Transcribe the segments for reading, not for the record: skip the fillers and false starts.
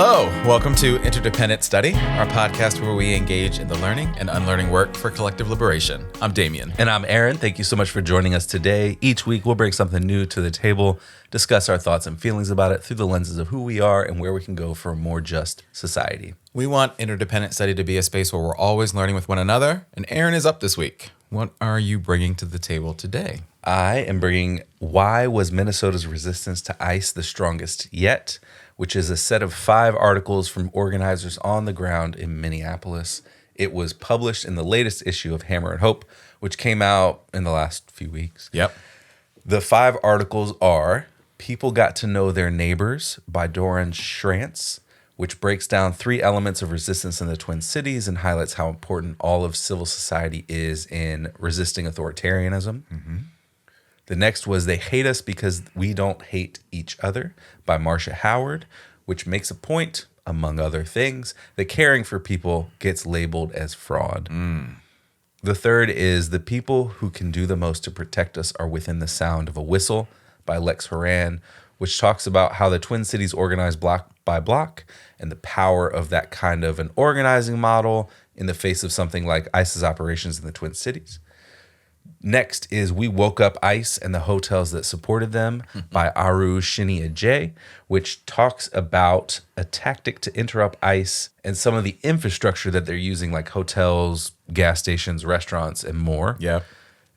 Hello, welcome to Interdependent Study, our podcast where we engage in the learning and unlearning work for collective liberation. I'm Damien. And I'm Aaron. Thank you so much for joining us today. Each week, we'll bring something new to the table, discuss our thoughts and feelings about it through the lenses of who we are and where we can go for a more just society. We want Interdependent Study to be a space where we're always learning with one another, and Aaron is up this week. What are you bringing to the table today? I am bringing Why Was Minnesota's Resistance to ICE the Strongest Yet?, which is a set of 5 articles from organizers on the ground in Minneapolis. It was published in the latest issue of Hammer and Hope, which came out in the last few weeks. Yep. The 5 articles are People Got to Know Their Neighbors by Doran Schrantz, which breaks down 3 elements of resistance in the Twin Cities and highlights how important all of civil society is in resisting authoritarianism. Mm-hmm. The next was They Hate Us Because We Don't Hate Each Other by Marcia Howard, which makes a point, among other things, that caring for people gets labeled as fraud. The third is The People Who Can Do the Most to Protect Us Are Within the Sound of a Whistle by Lex Horan, which talks about how the Twin Cities organize block by block and the power of that kind of an organizing model in the face of something like ICE's operations in the Twin Cities. Next is We Woke Up ICE and the Hotels That Supported Them by Aru Shiney-Ajay, which talks about a tactic to interrupt ICE and some of the infrastructure that they're using, like hotels, gas stations, restaurants, and more. Yeah.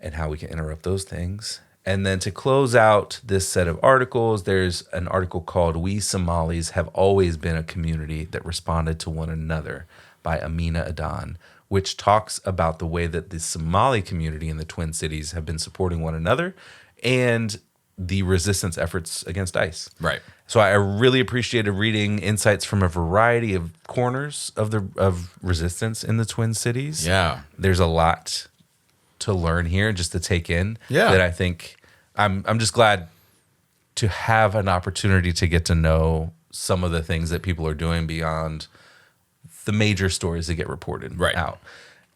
And how we can interrupt those things. And then to close out this set of articles, there's an article called We Somalis Have Always Been a Community That Responded to One Another by Amina Adan, which talks about the way that the Somali community in the Twin Cities have been supporting one another and the resistance efforts against ICE. Right. So I really appreciated reading insights from a variety of corners of resistance in the Twin Cities. Yeah. There's a lot to learn here, just to take in. Yeah. That I think I'm just glad to have an opportunity to get to know some of the things that people are doing beyond the major stories that get reported out.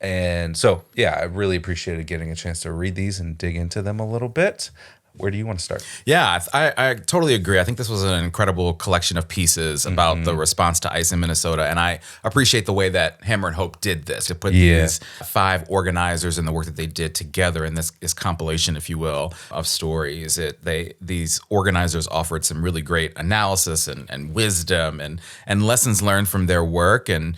And so, yeah, I really appreciated getting a chance to read these and dig into them a little bit. Where do you want to start? Yeah, I totally agree. I think this was an incredible collection of pieces about the response to ICE in Minnesota. And I appreciate the way that Hammer and Hope did this, to put these 5 organizers and the work that they did together in this compilation, if you will, of stories. These organizers offered some really great analysis and wisdom and lessons learned from their work and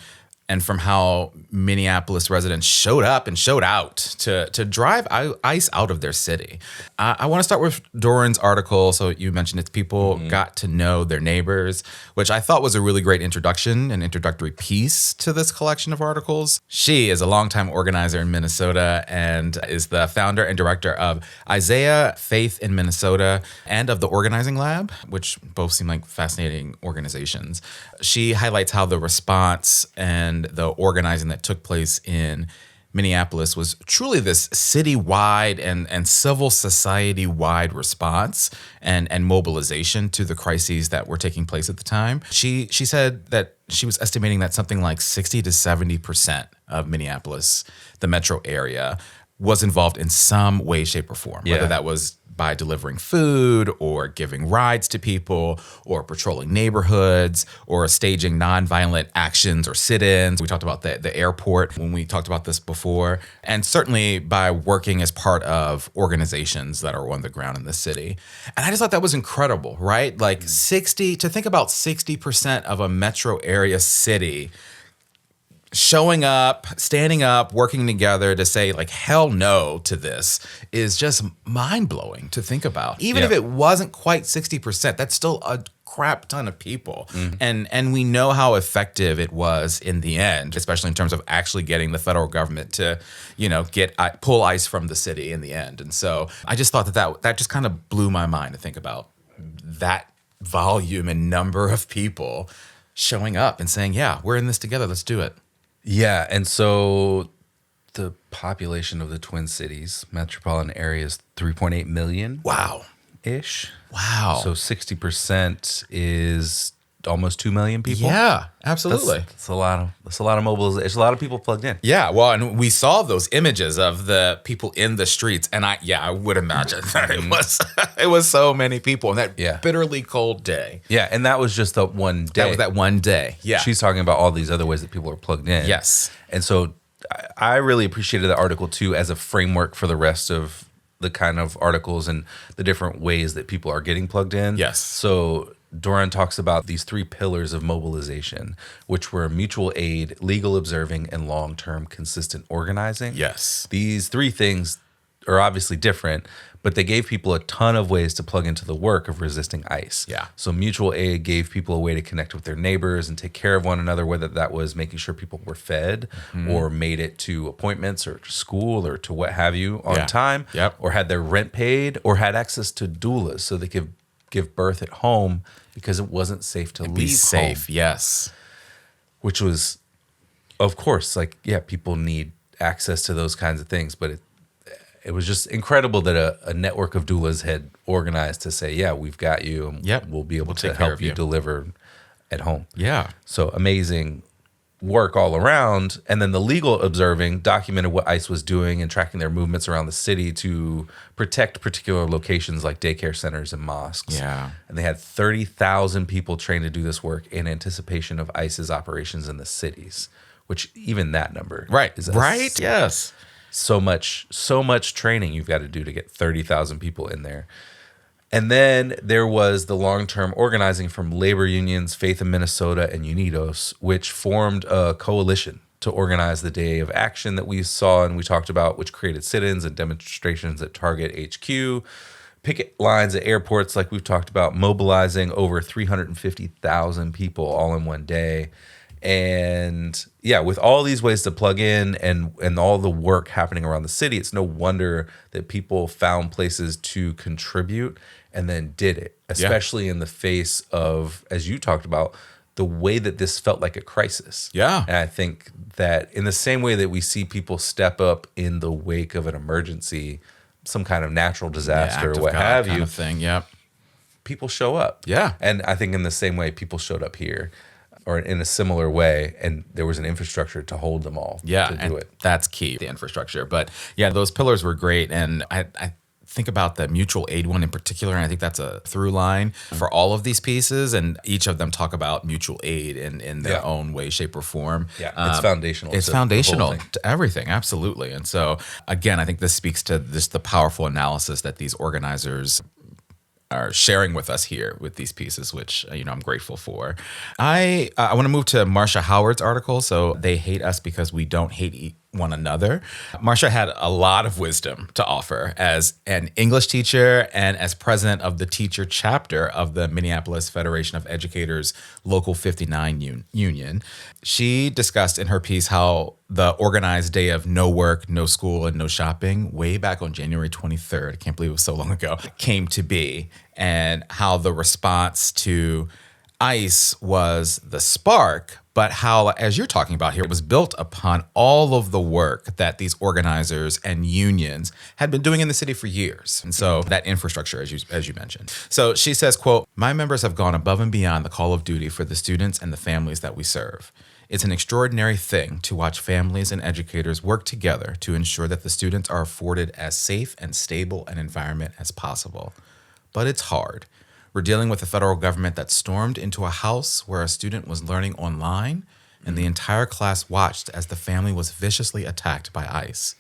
from how Minneapolis residents showed up and showed out to drive ICE out of their city. I want to start with Doran's article. So you mentioned it's People Got to Know Their Neighbors, which I thought was a really great introductory piece to this collection of articles. She is a longtime organizer in Minnesota and is the founder and director of Isaiah Faith in Minnesota and of the Organizing Lab, which both seem like fascinating organizations. She highlights how the response and the organizing that took place in Minneapolis was truly this citywide and civil society-wide response and mobilization to the crises that were taking place at the time. She said that she was estimating that something like 60 to 70% of Minneapolis, the metro area, was involved in some way, shape, or form, whether that was by delivering food or giving rides to people or patrolling neighborhoods or staging nonviolent actions or sit-ins. We talked about the airport when we talked about this before. And certainly by working as part of organizations that are on the ground in the city. And I just thought that was incredible, right? Like to think about 60% of a metro area city showing up, standing up, working together to say like hell no to this is just mind-blowing to think about. Even if it wasn't quite 60%, that's still a crap ton of people. And we know how effective it was in the end, especially in terms of actually getting the federal government to, pull ICE from the city in the end. And so I just thought that just kind of blew my mind to think about that volume and number of people showing up and saying, yeah, we're in this together, let's do it. Yeah, and so the population of the Twin Cities metropolitan area is 3.8 million. Wow. Ish. Wow. So 60% is almost 2 million people. Yeah, absolutely. That's a lot of mobilization. There's a lot of people plugged in. Yeah, well, and we saw those images of the people in the streets, and I would imagine that it was so many people on that bitterly cold day. Yeah, and that was just the one day. That was that one day. Yeah, she's talking about all these other ways that people are plugged in. Yes, and so I really appreciated the article too as a framework for the rest of the kind of articles and the different ways that people are getting plugged in. Yes. So Doran talks about these 3 pillars of mobilization, which were mutual aid, legal observing, and long-term consistent organizing. Yes. These 3 things are obviously different, but they gave people a ton of ways to plug into the work of resisting ICE. Yeah. So mutual aid gave people a way to connect with their neighbors and take care of one another, whether that was making sure people were fed or made it to appointments or to school or to what have you on time, or had their rent paid or had access to doulas so they could give birth at home because it wasn't safe to leave home. Yes. Which was, of course, like, people need access to those kinds of things, but it was just incredible that a network of doulas had organized to say, we've got you, and we'll be able to help you deliver at home. Yeah. So amazing work all around. And then the legal observing documented what ICE was doing and tracking their movements around the city to protect particular locations like daycare centers and mosques. Yeah. And they had 30,000 people trained to do this work in anticipation of ICE's operations in the cities, which even that number is yes. So much training you've got to do to get 30,000 people in there. And then there was the long-term organizing from labor unions, Faith in Minnesota, and Unidos, which formed a coalition to organize the day of action that we saw and we talked about, which created sit-ins and demonstrations at Target HQ, picket lines at airports like we've talked about, mobilizing over 350,000 people all in one day. And with all these ways to plug in and all the work happening around the city, it's no wonder that people found places to contribute and then did it, especially in the face of, as you talked about, the way that this felt like a crisis. Yeah. And I think that in the same way that we see people step up in the wake of an emergency, some kind of natural disaster or what have you, people show up. Yeah. And I think in the same way people showed up here, or in a similar way, and there was an infrastructure to hold them all to do it. That's key, the infrastructure. But those pillars were great. And I think about the mutual aid one in particular, and I think that's a through line for all of these pieces, and each of them talk about mutual aid in their own way, shape, or form. It's foundational. It's foundational to everything, absolutely. And so, again, I think this speaks to the powerful analysis that these organizers are sharing with us here with these pieces, which I'm grateful for. I want to move to Marcia Howard's article. So they hate us because we don't hate one another. Marcia had a lot of wisdom to offer as an English teacher and as president of the teacher chapter of the Minneapolis Federation of Educators Local 59 Union. She discussed in her piece how the organized day of no work, no school, and no shopping way back on January 23rd, I can't believe it was so long ago, came to be, and how the response to ICE was the spark, but how, as you're talking about here, it was built upon all of the work that these organizers and unions had been doing in the city for years. And so that infrastructure, as you mentioned. So she says, quote, "My members have gone above and beyond the call of duty for the students and the families that we serve. It's an extraordinary thing to watch families and educators work together to ensure that the students are afforded as safe and stable an environment as possible. But it's hard. We're dealing with a federal government that stormed into a house where a student was learning online, and the entire class watched as the family was viciously attacked by ICE.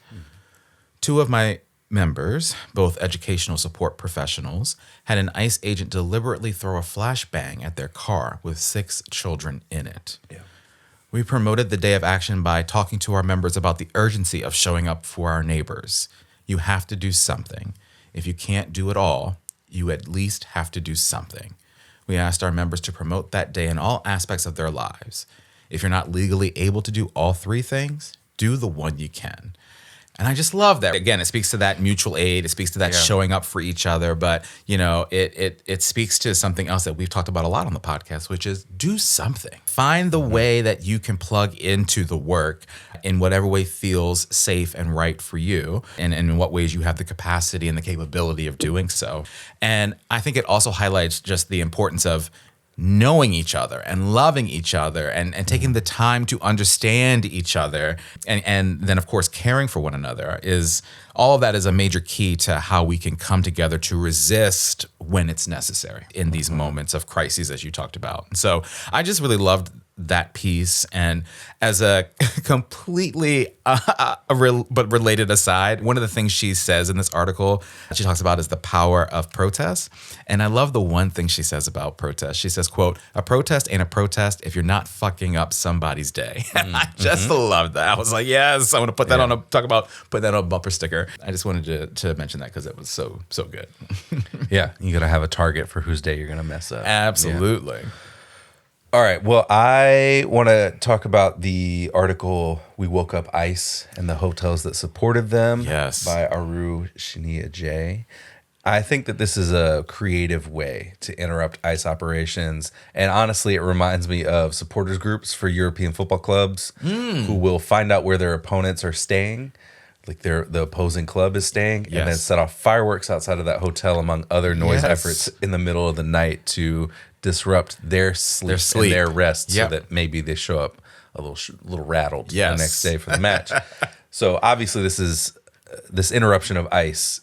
Two of my members, both educational support professionals, had an ICE agent deliberately throw a flashbang at their car with 6 children in it. We promoted the day of action by talking to our members about the urgency of showing up for our neighbors. You have to do something. If you can't do it all, you at least have to do something. We asked our members to promote that day in all aspects of their lives. If you're not legally able to do all 3 things, do the one you can." And I just love that. Again, it speaks to that mutual aid. It speaks to that showing up for each other. But, it speaks to something else that we've talked about a lot on the podcast, which is do something. Find the way that you can plug into the work in whatever way feels safe and right for you, and in what ways you have the capacity and the capability of doing so. And I think it also highlights just the importance of knowing each other and loving each other and taking the time to understand each other and then of course caring for one another is all of that is a major key to how we can come together to resist when it's necessary in these moments of crises, as you talked about. So I just really loved that piece. And as a completely but related aside, one of the things she says in this article she talks about is the power of protest. And I love the one thing she says about protest. She says, quote, "A protest ain't a protest if you're not fucking up somebody's day." And I just love that. I was like, yes, I want to put that put that on a bumper sticker. I just wanted to mention that because it was so good. Yeah, you got to have a target for whose day you're going to mess up. Absolutely. Yeah. All right. Well, I want to talk about the article "We Woke Up ICE and the Hotels That Supported Them" by Aru Shiney-Ajay. I think that this is a creative way to interrupt ICE operations. And honestly, it reminds me of supporters groups for European football clubs who will find out where their opponents are staying, like the opposing club is staying, and then set off fireworks outside of that hotel, among other noise efforts in the middle of the night to disrupt their sleep. And their rest, so that maybe they show up a little rattled the next day for the match. So obviously this interruption of ICE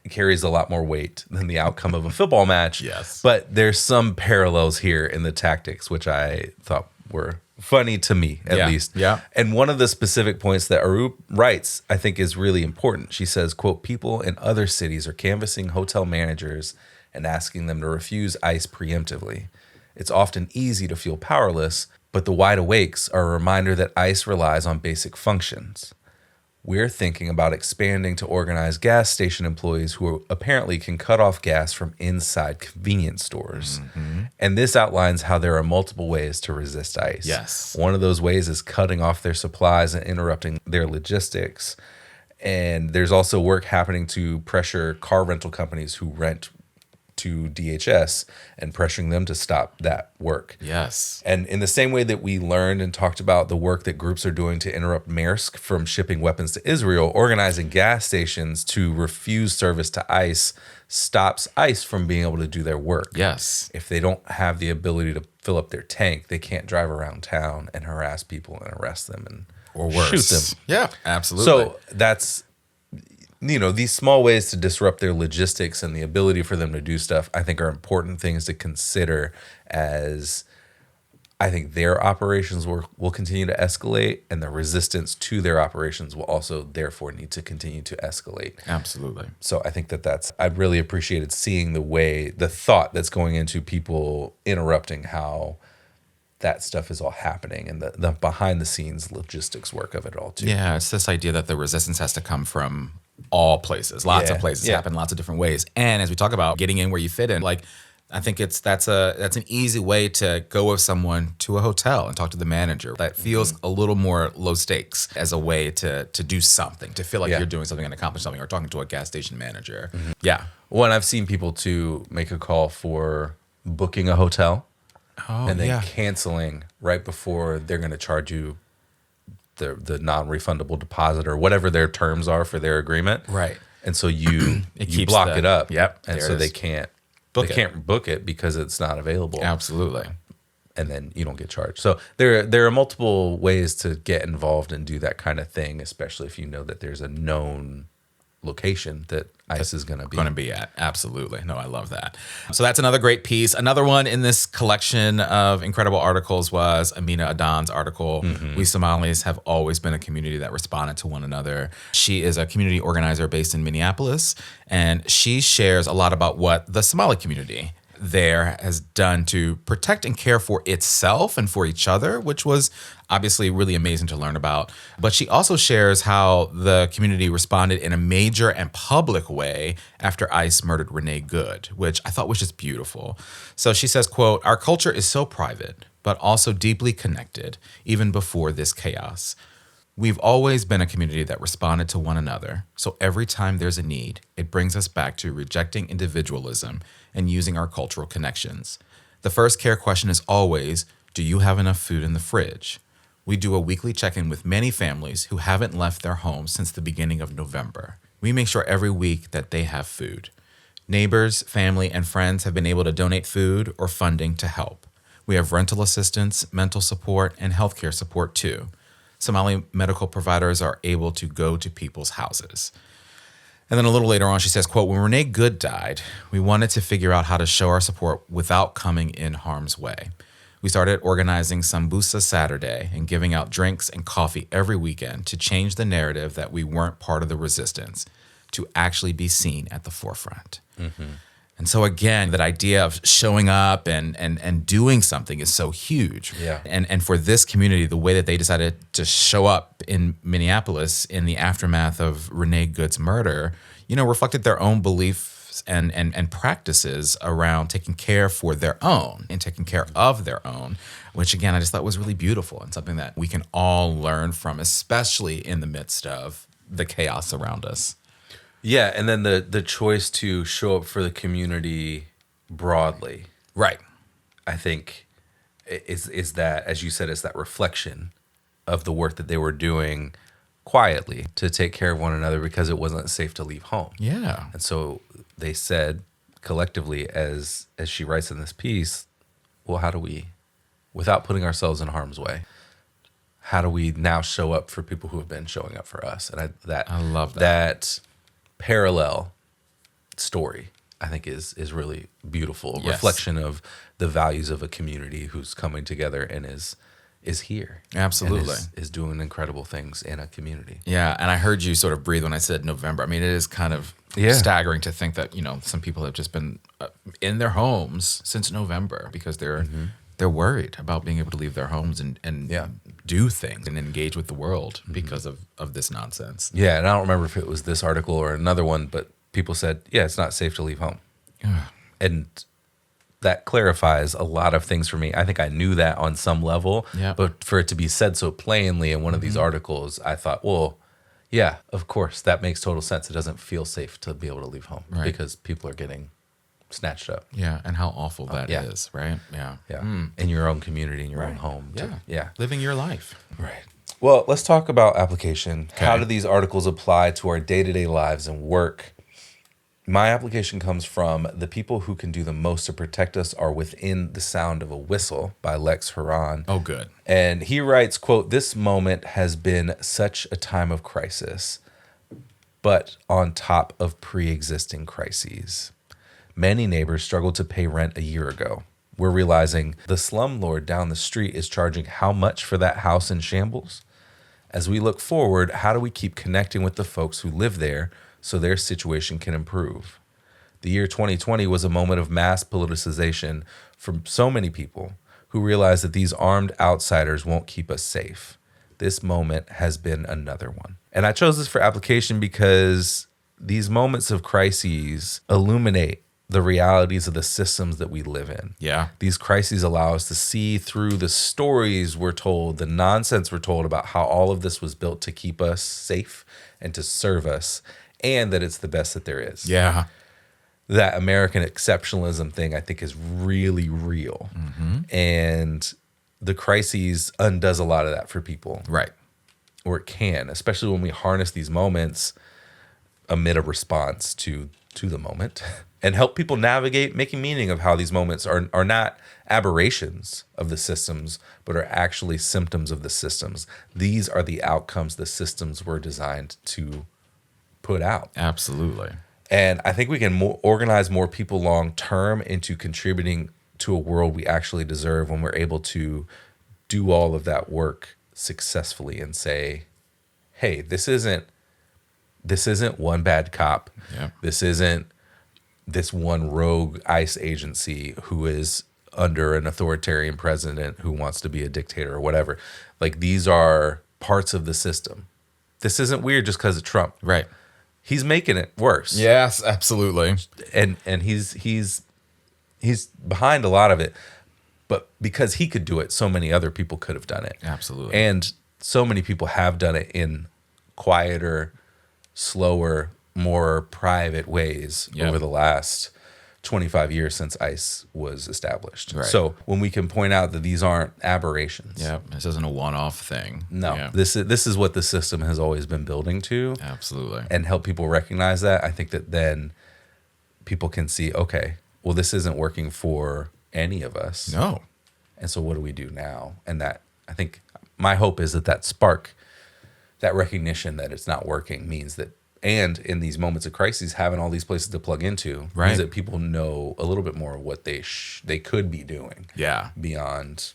carries a lot more weight than the outcome of a football match. But there's some parallels here in the tactics, which I thought were funny to me, at least. And one of the specific points that Aru writes, I think, is really important. She says, quote, "People in other cities are canvassing hotel managers and asking them to refuse ICE preemptively. It's often easy to feel powerless, but the wide awakes are a reminder that ICE relies on basic functions. We're thinking about expanding to organize gas station employees who apparently can cut off gas from inside convenience stores." And this outlines how there are multiple ways to resist ICE. One of those ways is cutting off their supplies and interrupting their logistics. And there's also work happening to pressure car rental companies who rent to DHS and pressuring them to stop that work. And in the same way that we learned and talked about the work that groups are doing to interrupt Maersk from shipping weapons to Israel, organizing gas stations to refuse service to ICE stops ICE from being able to do their work. If they don't have the ability to fill up their tank, they can't drive around town and harass people and arrest them and shoot them. Absolutely. So that's, these small ways to disrupt their logistics and the ability for them to do stuff, I think, are important things to consider, as I think their operations will continue to escalate, and the resistance to their operations will also therefore need to continue to escalate. Absolutely. So I think I've really appreciated seeing the thought that's going into people interrupting how that stuff is all happening, and the behind the scenes logistics work of it all too. Yeah, it's this idea that the resistance has to come from all places. Lots of places happen lots of different ways. And as we talk about getting in where you fit in, like, I think that's an easy way to go with someone to a hotel and talk to the manager. That feels a little more low stakes as a way to do something, to feel like you're doing something and accomplish something, or talking to a gas station manager. Well, and I've seen people too make a call for booking a hotel and then canceling right before they're going to charge you the non-refundable deposit or whatever their terms are for their agreement. And so you block it up. And so they can't book it because it's not available. Absolutely. And then you don't get charged. So there are multiple ways to get involved and do that kind of thing, especially if you know that there's a known location that ICE is going to be at. Absolutely. No, I love that. So that's another great piece. Another one in this collection of incredible articles was Amina Adan's article, "We Somalis Have Always Been a Community That Responded to One Another." She is a community organizer based in Minneapolis, and she shares a lot about what the Somali community there has done to protect and care for itself and for each other, which was obviously really amazing to learn about. But she also shares how the community responded in a major and public way after ICE murdered Renee Good, which I thought was just beautiful. So she says, quote, "Our culture is so private, but also deeply connected, even before this chaos. We've always been a community that responded to one another, so every time there's a need, it brings us back to rejecting individualism and using our cultural connections. The first care question is always, do you have enough food in the fridge? We do a weekly check-in with many families who haven't left their homes since the beginning of November. We make sure every week that they have food. Neighbors, family, and friends have been able to donate food or funding to help. We have rental assistance, mental support, and healthcare support too. Somali medical providers are able to go to people's houses. And then a little later on, she says, quote, when Renee Good died, we wanted to figure out how to show our support without coming in harm's way. We started organizing Sambusa Saturday and giving out drinks and coffee every weekend to change the narrative that we weren't part of the resistance, to actually be seen at the forefront. Mm-hmm. And so again, that idea of showing up and doing something is so huge. Yeah. And for this community, the way that they decided to show up in Minneapolis in the aftermath of Renee Good's murder, reflected their own beliefs and practices around taking care for their own and taking care of their own, which again, I just thought was really beautiful and something that we can all learn from, especially in the midst of the chaos around us. Yeah, and then the choice to show up for the community broadly, right? I think is that, as you said, is that reflection of the work that they were doing quietly to take care of one another because it wasn't safe to leave home. Yeah, and so they said collectively, as she writes in this piece, well, how do we, without putting ourselves in harm's way, how do we now show up for people who have been showing up for us? And I love that parallel story, I think is really beautiful. Yes. Reflection of the values of a community who's coming together and is here. Absolutely. And is doing incredible things in a community. Yeah, and I heard you sort of breathe when I said November. I mean, it is kind of staggering to think that, some people have just been in their homes since November because they're worried about being able to leave their homes and do things and engage with the world because of this nonsense. Yeah, and I don't remember if it was this article or another one, but people said, it's not safe to leave home. And that clarifies a lot of things for me. I think I knew that on some level, but for it to be said so plainly in one of these articles, I thought, well, yeah, of course, that makes total sense. It doesn't feel safe to be able to leave home because people are getting snatched up. Yeah, and how awful that is, right? Yeah. In your own community, in your own home. Living your life. Right. Well, let's talk about application. Okay. How do these articles apply to our day-to-day lives and work? My application comes from The People Who Can Do the Most to Protect Us Are Within the Sound of a Whistle by Lex Horan. Oh, good. And he writes, quote, this moment has been such a time of crisis, but on top of pre-existing crises. Many neighbors struggled to pay rent a year ago. We're realizing the slumlord down the street is charging how much for that house in shambles? As we look forward, how do we keep connecting with the folks who live there so their situation can improve? The year 2020 was a moment of mass politicization for so many people who realize that these armed outsiders won't keep us safe. This moment has been another one. And I chose this for application because these moments of crises illuminate the realities of the systems that we live in. Yeah. These crises allow us to see through the stories we're told, the nonsense we're told about how all of this was built to keep us safe and to serve us, and that it's the best that there is. Yeah. That American exceptionalism thing, I think, is really real. And the crises undoes a lot of that for people. Right. Or it can, especially when we harness these moments amid a response to the moment and help people navigate making meaning of how these moments are not aberrations of the systems, but are actually symptoms of the systems. These are the outcomes the systems were designed to put out. Absolutely. And I think we can organize more people long term into contributing to a world we actually deserve when we're able to do all of that work successfully and say, hey, this isn't one bad cop. Yeah. This isn't this one rogue ICE agency who is under an authoritarian president who wants to be a dictator or whatever. Like, these are parts of the system. This isn't weird just because of Trump. Right. He's making it worse. Yes, absolutely. And he's behind a lot of it. But because he could do it, so many other people could have done it. Absolutely. And so many people have done it in quieter, slower, more private ways over the last 25 years since ICE was established. Right. So when we can point out that these aren't aberrations. Yeah, this isn't a one-off thing. No, Yeah. this is what the system has always been building to. Absolutely. And help people recognize that. I think that then people can see, okay, well, this isn't working for any of us. No. And so what do we do now? And that, I think my hope is that spark, that recognition that it's not working means that, and in these moments of crises, having all these places to plug into means that people know a little bit more of what they could be doing. Yeah. Beyond,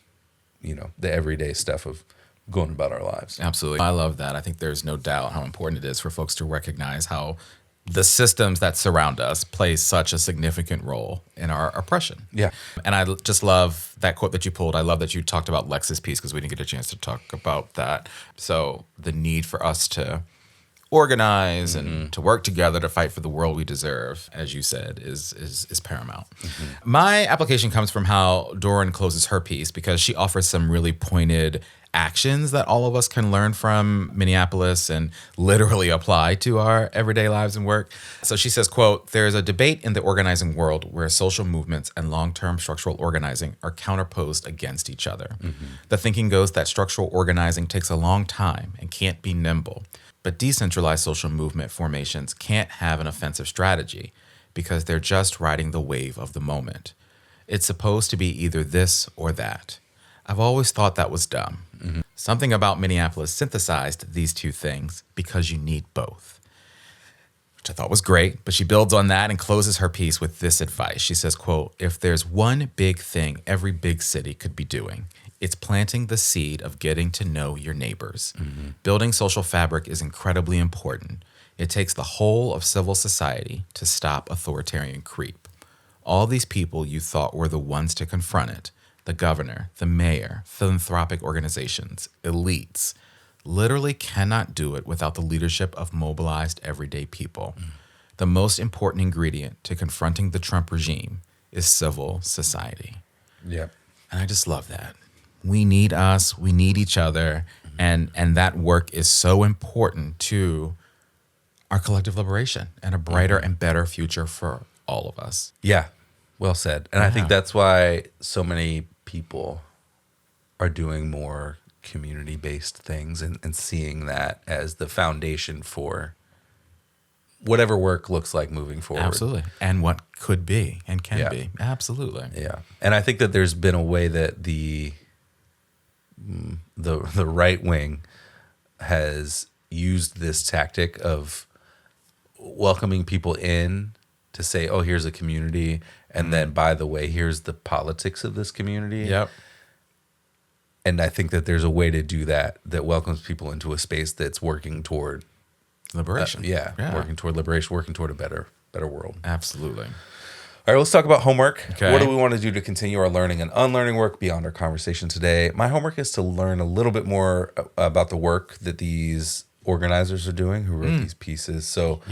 the everyday stuff of going about our lives. Absolutely. I love that. I think there's no doubt how important it is for folks to recognize how the systems that surround us play such a significant role in our oppression. Yeah. And I just love that quote that you pulled. I love that you talked about Lex's piece because we didn't get a chance to talk about that. So the need for us to organize and to work together to fight for the world we deserve, as you said, is paramount. My application comes from how Doran closes her piece because she offers some really pointed actions that all of us can learn from Minneapolis and literally apply to our everyday lives and work. So she says, quote, "There is a debate in the organizing world where social movements and long-term structural organizing are counterposed against each other. The thinking goes that structural organizing takes a long time and can't be nimble. But decentralized social movement formations can't have an offensive strategy because they're just riding the wave of the moment. It's supposed to be either this or that. I've always thought that was dumb. Something about Minneapolis synthesized these two things because you need both." Which I thought was great, but she builds on that and closes her piece with this advice. She says, quote, "If there's one big thing every big city could be doing, it's planting the seed of getting to know your neighbors. Building social fabric is incredibly important. It takes the whole of civil society to stop authoritarian creep. All these people you thought were the ones to confront it, the governor, the mayor, philanthropic organizations, elites, literally cannot do it without the leadership of mobilized everyday people. The most important ingredient to confronting the Trump regime is civil society." Yeah. And I just love that. We need us, we need each other, and that work is so important to our collective liberation and a brighter and better future for all of us. Yeah. Well said. And I think that's why so many people are doing more community-based things and seeing that as the foundation for whatever work looks like moving forward. Absolutely. And what could be and can be. Absolutely. Yeah. And I think that there's been a way that the right wing has used this tactic of welcoming people in to say, oh, here's a community. And then, by the way, here's the politics of this community. Yep. And I think that there's a way to do that welcomes people into a space that's working toward liberation. Working toward liberation, working toward a better world. Absolutely. All right, let's talk about homework. Okay. What do we want to do to continue our learning and unlearning work beyond our conversation today? My homework is to learn a little bit more about the work that these organizers are doing who wrote these pieces. So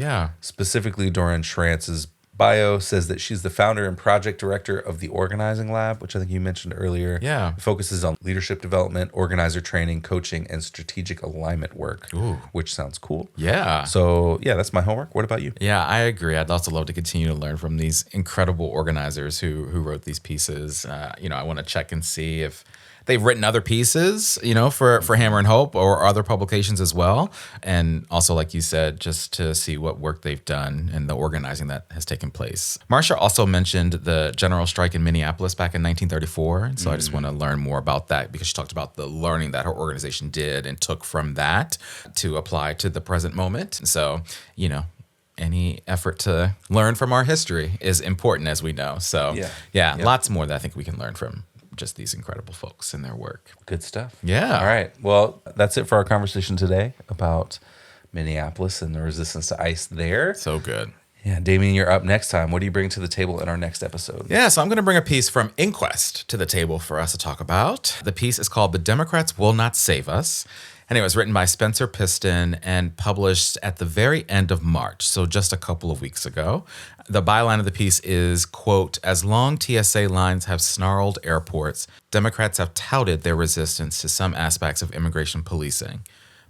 specifically Doran Schrantz's bio says that she's the founder and project director of the Organizing Lab, which I think you mentioned earlier. Yeah. It focuses on leadership development, organizer training, coaching, and strategic alignment work, which sounds cool. Yeah. So, that's my homework. What about you? Yeah, I agree. I'd also love to continue to learn from these incredible organizers who wrote these pieces. I want to check and see if they've written other pieces, for Hammer and Hope or other publications as well. And also, like you said, just to see what work they've done and the organizing that has taken place. Marcia also mentioned the general strike in Minneapolis back in 1934. And so I just want to learn more about that because she talked about the learning that her organization did and took from that to apply to the present moment. And so, any effort to learn from our history is important, as we know. So, lots more that I think we can learn from just these incredible folks and their work. Good stuff. Yeah. All right. Well, that's it for our conversation today about Minneapolis and the resistance to ICE there. So good. Yeah. Damien, you're up next time. What do you bring to the table in our next episode? Yeah, so I'm going to bring a piece from Inquest to the table for us to talk about. The piece is called "The Democrats Will Not Save Us." And it was written by Spencer Piston and published at the very end of March, so just a couple of weeks ago. The byline of the piece is, quote, "As long TSA lines have snarled airports, Democrats have touted their resistance to some aspects of immigration policing.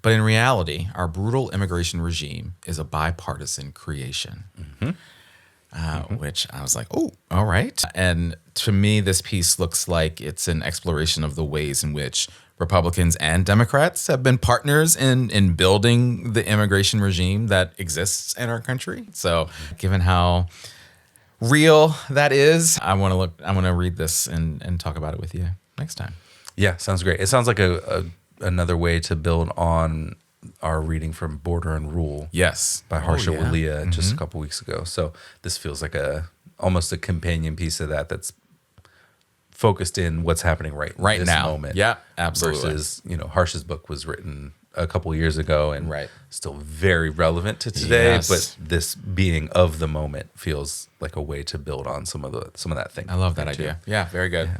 But in reality, our brutal immigration regime is a bipartisan creation." Which I was like, oh, all right. And to me, this piece looks like it's an exploration of the ways in which Republicans and Democrats have been partners in building the immigration regime that exists in our country. So given how real that is, I want to read this and talk about it with you. next time. Yeah, sounds great. It sounds like another way to build on our reading from Border and Rule. Yes. By Harsha Walia just a couple weeks ago. So this feels like almost a companion piece of that's focused in what's happening right this now. moment. Yeah, absolutely. Versus, Harsha's book was written a couple years ago and still very relevant to today. Yes. But this being of the moment feels like a way to build on some of that thing. I love that idea. Yeah, very good. Yeah.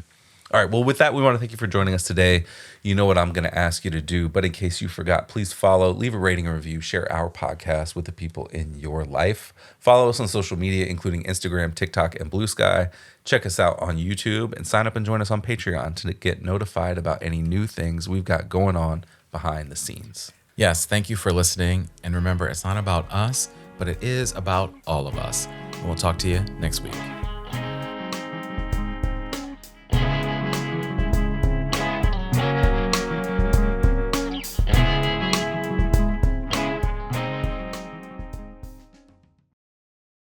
All right. Well, with that, we want to thank you for joining us today. You know what I'm going to ask you to do, but in case you forgot, please follow, leave a rating and review, share our podcast with the people in your life. Follow us on social media, including Instagram, TikTok, and Blue Sky. Check us out on YouTube and sign up and join us on Patreon to get notified about any new things we've got going on behind the scenes. Yes. Thank you for listening. And remember, it's not about us, but it is about all of us. And we'll talk to you next week.